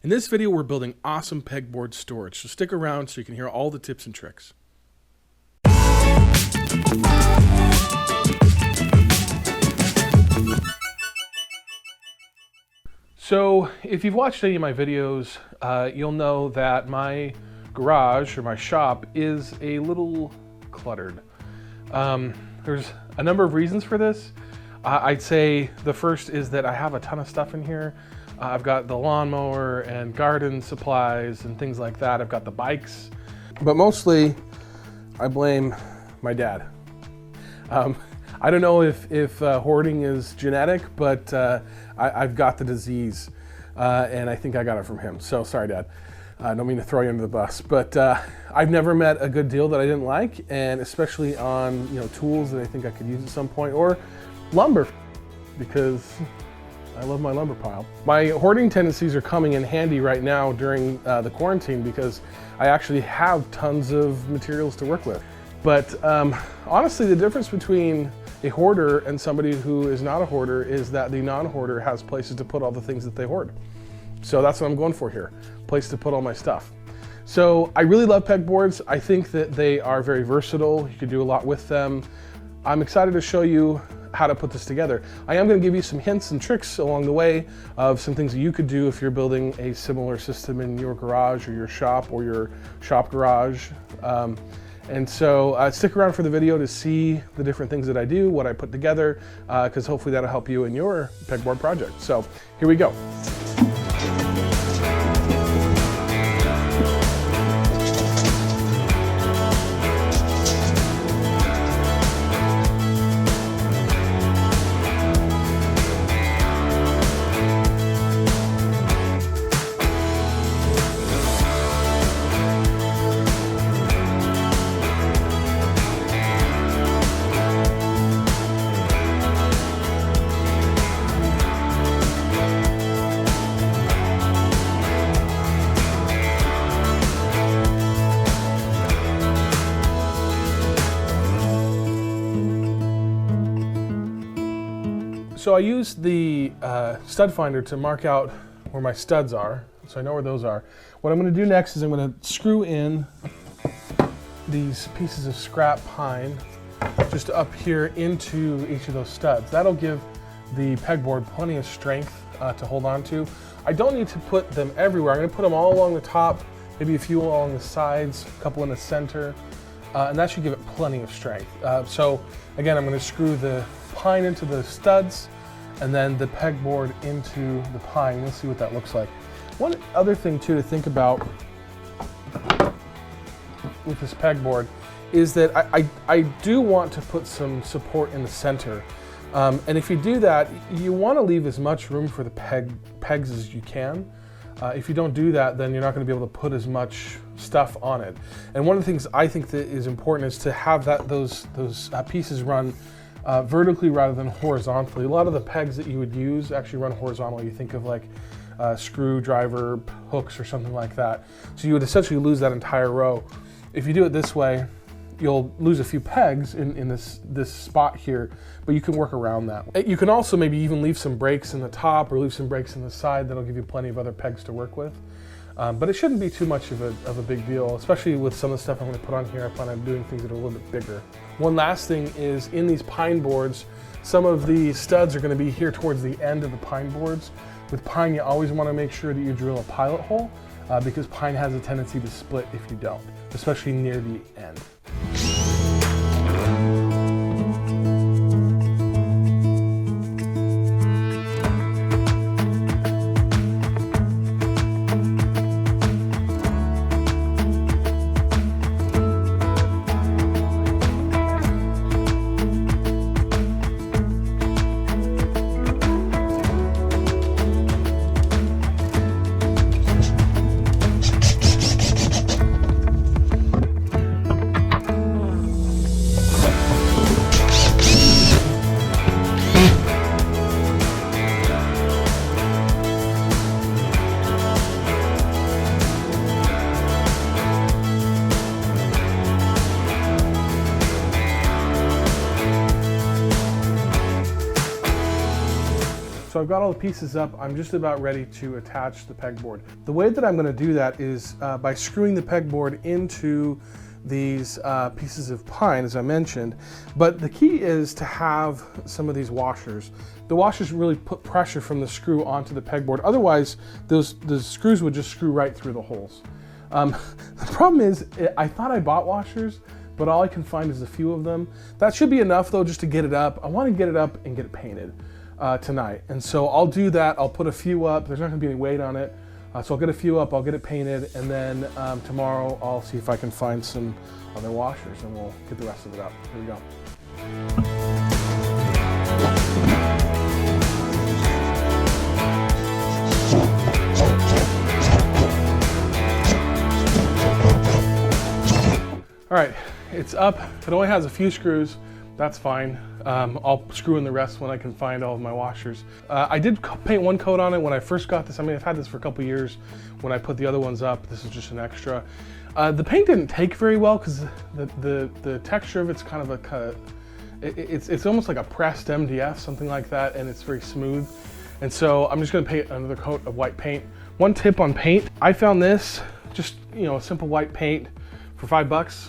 In this video, we're building awesome pegboard storage, so stick around so you can hear all the tips and tricks. So if you've watched any of my videos, you'll know that my garage or my shop is a little cluttered. There's a number of reasons for this. I'd say the first is that I have a ton of stuff in here. I've got the lawnmower and garden supplies and things like that. I've got the bikes, but mostly I blame my dad. I don't know if hoarding is genetic, but I've got the disease, and I think I got it from him. So sorry, Dad. I don't mean to throw you under the bus, but I've never met a good deal that I didn't like, and especially on tools that I think I could use at some point, or lumber, because I love my lumber pile. My hoarding tendencies are coming in handy right now during the quarantine because I actually have tons of materials to work with. But honestly, the difference between a hoarder and somebody who is not a hoarder is that the non-hoarder has places to put all the things that they hoard. So that's what I'm going for here, place to put all my stuff. So I really love pegboards. I think that they are very versatile. You can do a lot with them. I'm excited to show you how to put this together. I am going to give you some hints and tricks along the way of some things that you could do if you're building a similar system in your garage or your shop or your shop garage. And so stick around for the video to see the different things that I do, what I put together, because hopefully that'll help you in your pegboard project. So here we go. So I used the stud finder to mark out where my studs are, so I know where those are. What I'm going to do next is I'm going to screw in these pieces of scrap pine just up here into each of those studs. That'll give the pegboard plenty of strength to hold on to. I don't need to put them everywhere. I'm going to put them all along the top, maybe a few along the sides, a couple in the center, and that should give it plenty of strength. So again, I'm going to screw the pine into the studs and then the pegboard into the pine. We'll see what that looks like. One other thing too to think about with this pegboard is that I do want to put some support in the center. And if you do that, you want to leave as much room for the pegs as you can. If you don't do that, then you're not going to be able to put as much stuff on it. And one of the things I think that is important is to have those pieces run vertically rather than horizontally. A lot of the pegs that you would use actually run horizontally. You think of like screwdriver hooks or something like that. So you would essentially lose that entire row. If you do it this way, you'll lose a few pegs in this spot here, but you can work around that. You can also maybe even leave some breaks in the top or leave some breaks in the side. That'll give you plenty of other pegs to work with. But it shouldn't be too much of a big deal, especially with some of the stuff I'm going to put on here. I plan on doing things that are a little bit bigger. One last thing is in these pine boards, some of the studs are going to be here towards the end of the pine boards. With pine, you always want to make sure that you drill a pilot hole because pine has a tendency to split if you don't, especially near the end. So I've got all the pieces up. I'm just about ready to attach the pegboard. The way that I'm going to do that is by screwing the pegboard into these pieces of pine, as I mentioned. But the key is to have some of these washers. The washers really put pressure from the screw onto the pegboard. Otherwise, the screws would just screw right through the holes. The problem is, I thought I bought washers, but all I can find is a few of them. That should be enough though, just to get it up. I want to get it up and get it painted tonight. And so I'll do that. I'll put a few up. There's not going to be any weight on it. So I'll get a few up, I'll get it painted, and then tomorrow I'll see if I can find some other washers and we'll get the rest of it up. Here we go. All right, it's up. It only has a few screws. That's fine. I'll screw in the rest when I can find all of my washers. I did paint one coat on it when I first got this. I mean, I've had this for a couple years. When I put the other ones up, this is just an extra. The paint didn't take very well because the texture of it's kind of it's almost like a pressed MDF, something like that, and it's very smooth. And so I'm just gonna paint another coat of white paint. One tip on paint, I found this, just a simple white paint for $5.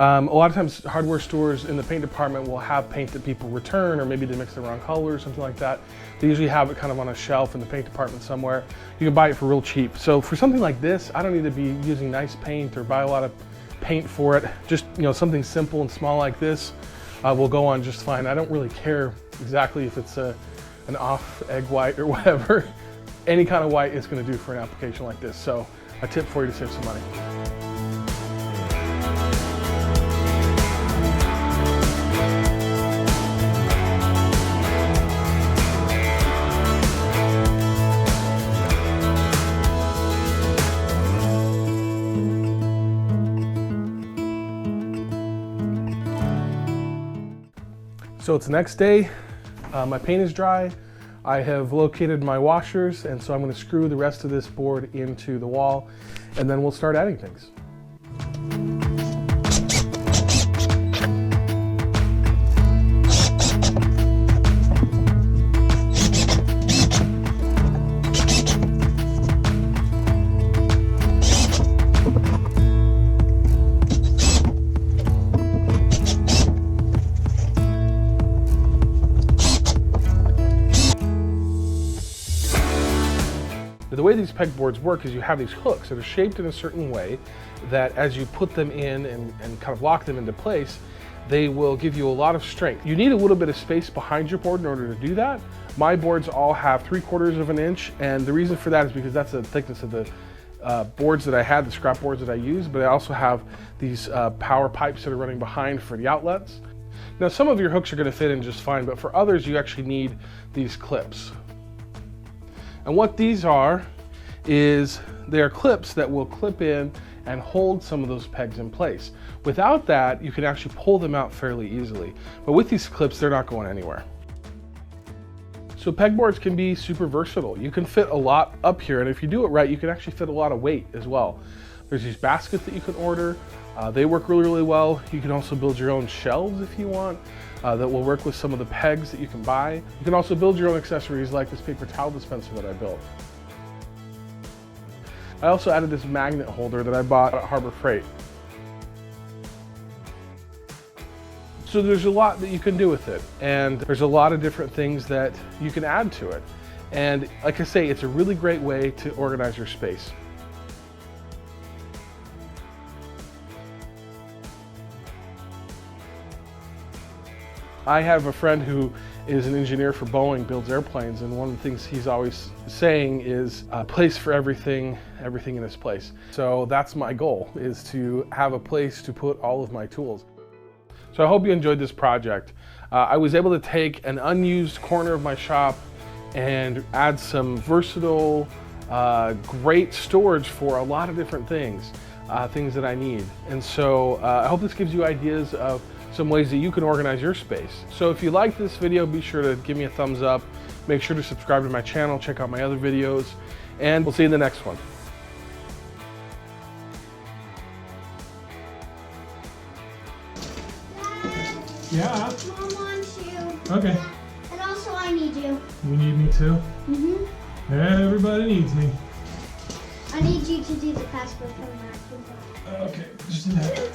A lot of times hardware stores in the paint department will have paint that people return, or maybe they mix the wrong color or something like that. They usually have it kind of on a shelf in the paint department somewhere. You can buy it for real cheap. So for something like this, I don't need to be using nice paint or buy a lot of paint for it. Just something simple and small like this will go on just fine. I don't really care exactly if it's an off egg white or whatever. Any kind of white is going to do for an application like this. So a tip for you to save some money. So it's the next day, my paint is dry. I have located my washers, and so I'm going to screw the rest of this board into the wall, and then we'll start adding things. The way these pegboards work is you have these hooks that are shaped in a certain way that as you put them in and kind of lock them into place, they will give you a lot of strength. You need a little bit of space behind your board in order to do that. My boards all have 3/4 of an inch, and the reason for that is because that's the thickness of the boards that I had, the scrap boards that I use, but I also have these power pipes that are running behind for the outlets. Now some of your hooks are going to fit in just fine, but for others you actually need these clips. And what these are is they're clips that will clip in and hold some of those pegs in place. Without that, you can actually pull them out fairly easily. But with these clips, they're not going anywhere. So pegboards can be super versatile. You can fit a lot up here, and if you do it right, you can actually fit a lot of weight as well. There's these baskets that you can order. They work really, really well. You can also build your own shelves if you want. That will work with some of the pegs that you can buy. You can also build your own accessories like this paper towel dispenser that I built. I also added this magnet holder that I bought at Harbor Freight. So there's a lot that you can do with it, and there's a lot of different things that you can add to it. And like I say, it's a really great way to organize your space. I have a friend who is an engineer for Boeing, builds airplanes, and one of the things he's always saying is a place for everything in its place. So that's my goal, is to have a place to put all of my tools. So I hope you enjoyed this project. I was able to take an unused corner of my shop and add some versatile, great storage for a lot of different things, things that I need. And so I hope this gives you ideas of some ways that you can organize your space. So if you like this video, be sure to give me a thumbs up. Make sure to subscribe to my channel, check out my other videos, and we'll see you in the next one. Dad, Yeah? Mom wants you. Okay. And also I need you. You need me too? Mm-hmm. Everybody needs me. I need you to do the password from that. Okay, just a minute.